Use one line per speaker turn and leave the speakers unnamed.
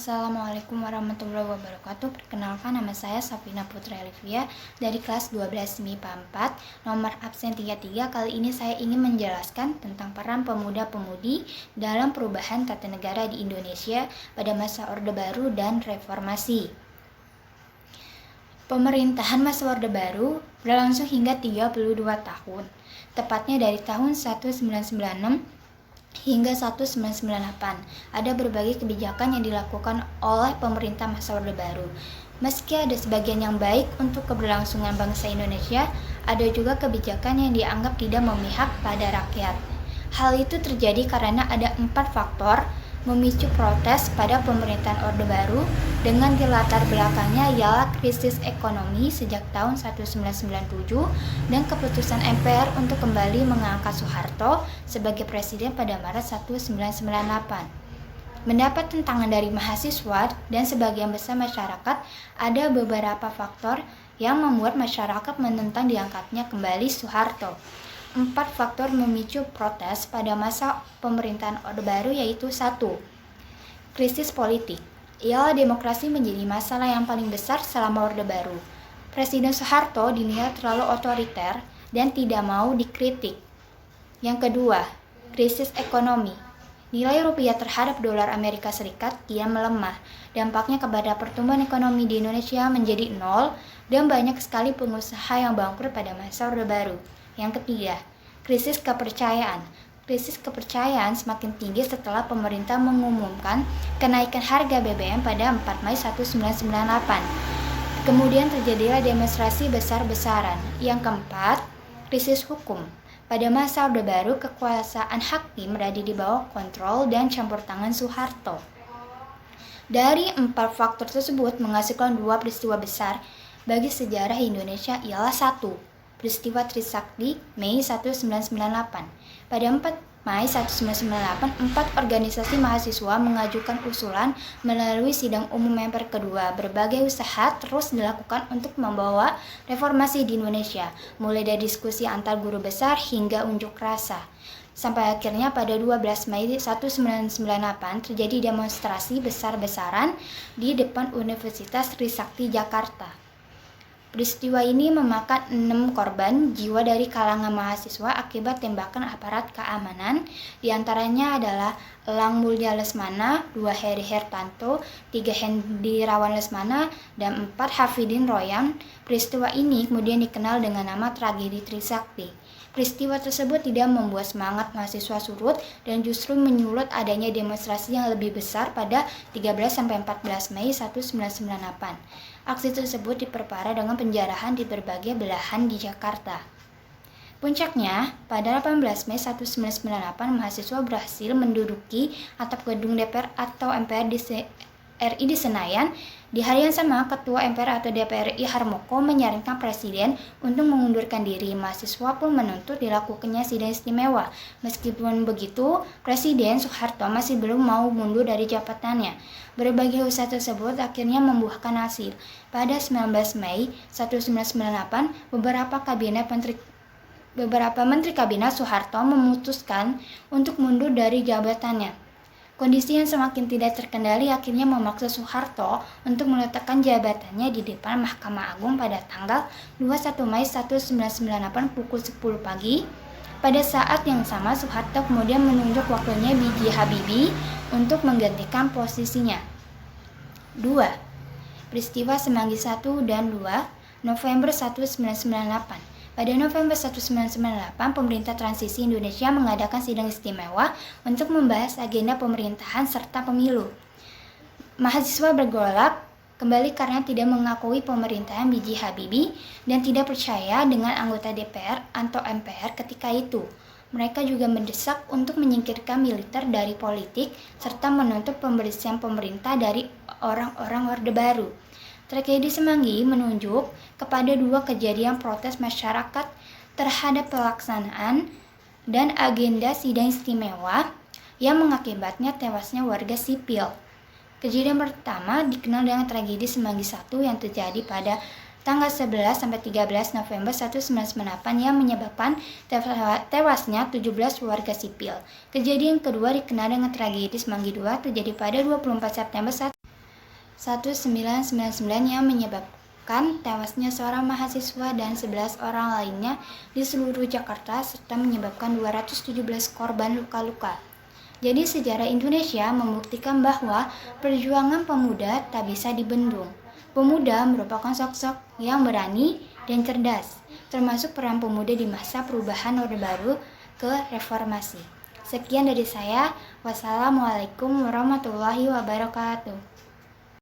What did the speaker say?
Assalamualaikum warahmatullahi wabarakatuh. Perkenalkan, nama saya Safina Putri Alivia dari kelas 12 MIPA 4, nomor absen 33. Kali ini saya ingin menjelaskan tentang peran pemuda-pemudi dalam perubahan tata negara di Indonesia pada masa Orde Baru dan Reformasi. Pemerintahan masa Orde Baru berlangsung hingga 32 tahun, tepatnya dari tahun 1996 hingga 1998. Ada berbagai kebijakan yang dilakukan oleh pemerintah masa Orde Baru. Meski ada sebagian yang baik untuk keberlangsungan bangsa Indonesia, ada juga kebijakan yang dianggap tidak memihak pada rakyat. Hal itu terjadi karena ada 4 faktor memicu protes pada pemerintahan Orde Baru, dengan latar belakangnya ialah krisis ekonomi sejak tahun 1997 dan keputusan MPR untuk kembali mengangkat Soeharto sebagai presiden pada Maret 1998. Mendapat tentangan dari mahasiswa dan sebagian besar masyarakat, ada beberapa faktor yang membuat masyarakat menentang diangkatnya kembali Soeharto. 4 faktor memicu protes pada masa pemerintahan Orde Baru yaitu 1. Krisis politik. Ialah demokrasi menjadi masalah yang paling besar selama Orde Baru. Presiden Soeharto dinilai terlalu otoriter dan tidak mau dikritik. Yang kedua, krisis ekonomi. Nilai rupiah terhadap dolar Amerika Serikat kian melemah. Dampaknya kepada pertumbuhan ekonomi di Indonesia menjadi nol dan banyak sekali pengusaha yang bangkrut pada masa Orde Baru. Yang ketiga, krisis kepercayaan. Krisis kepercayaan semakin tinggi setelah pemerintah mengumumkan kenaikan harga BBM pada 4 Mei 1998. Kemudian terjadilah demonstrasi besar-besaran. Yang keempat, krisis hukum. Pada masa Orde Baru, kekuasaan hakim berada di bawah kontrol dan campur tangan Soeharto. Dari 4 faktor tersebut menghasilkan 2 peristiwa besar bagi sejarah Indonesia ialah 1. Peristiwa Trisakti Mei 1998. Pada 4 Mei 1998, 4 organisasi mahasiswa mengajukan usulan melalui sidang umum MPR kedua. Berbagai usaha terus dilakukan untuk membawa reformasi di Indonesia, mulai dari diskusi antar guru besar hingga unjuk rasa. Sampai akhirnya pada 12 Mei 1998 terjadi demonstrasi besar-besaran di depan Universitas Trisakti Jakarta. Peristiwa ini memakan 6 korban jiwa dari kalangan mahasiswa akibat tembakan aparat keamanan. Di antaranya adalah Elang Mulya Lesmana, 2 Heri Hertanto, 3 Hendirawan Lesmana, dan 4 Hafidin Royan. Peristiwa ini kemudian dikenal dengan nama tragedi Trisakti. Peristiwa tersebut tidak membuat semangat mahasiswa surut dan justru menyulut adanya demonstrasi yang lebih besar pada 13-14 Mei 1998. Aksi tersebut diperparah dengan penjarahan di berbagai belahan di Jakarta. Puncaknya, pada 18 Mei 1998, mahasiswa berhasil menduduki atap gedung DPR atau MPR RI di Senayan. Di hari yang sama, Ketua MPR atau DPR RI Harmoko menyarankan Presiden untuk mengundurkan diri. Mahasiswa pun menuntut dilakukannya sidang istimewa. Meskipun begitu, Presiden Soeharto masih belum mau mundur dari jabatannya. Berbagai usaha tersebut akhirnya membuahkan hasil. Pada 19 Mei 1998, beberapa menteri kabinet Soeharto memutuskan untuk mundur dari jabatannya. Kondisi yang semakin tidak terkendali akhirnya memaksa Soeharto untuk meletakkan jabatannya di depan Mahkamah Agung pada tanggal 21 Mei 1998 pukul 10 pagi. Pada saat yang sama, Soeharto kemudian menunjuk wakilnya B.J. Habibie untuk menggantikan posisinya. 2. Peristiwa Semanggi 1 dan 2 November 1998. Pada November 1998, pemerintah transisi Indonesia mengadakan sidang istimewa untuk membahas agenda pemerintahan serta pemilu. Mahasiswa bergolak kembali karena tidak mengakui pemerintahan B.J. Habibie dan tidak percaya dengan anggota DPR atau MPR ketika itu. Mereka juga mendesak untuk menyingkirkan militer dari politik serta menuntut pembersihan pemerintah dari orang-orang Orde Baru. Tragedi Semanggi menunjuk kepada 2 kejadian protes masyarakat terhadap pelaksanaan dan agenda sidang istimewa yang mengakibatnya tewasnya warga sipil. Kejadian pertama dikenal dengan tragedi Semanggi 1 yang terjadi pada tanggal 11-13 November 1998 yang menyebabkan tewasnya 17 warga sipil. Kejadian kedua dikenal dengan tragedi Semanggi 2 terjadi pada 24 September 1999 yang menyebabkan tewasnya seorang mahasiswa dan 11 orang lainnya di seluruh Jakarta serta menyebabkan 217 korban luka-luka. Jadi sejarah Indonesia membuktikan bahwa perjuangan pemuda tak bisa dibendung. Pemuda merupakan sosok yang berani dan cerdas, termasuk peran pemuda di masa perubahan Orde Baru ke reformasi. Sekian dari saya. Wassalamualaikum warahmatullahi wabarakatuh.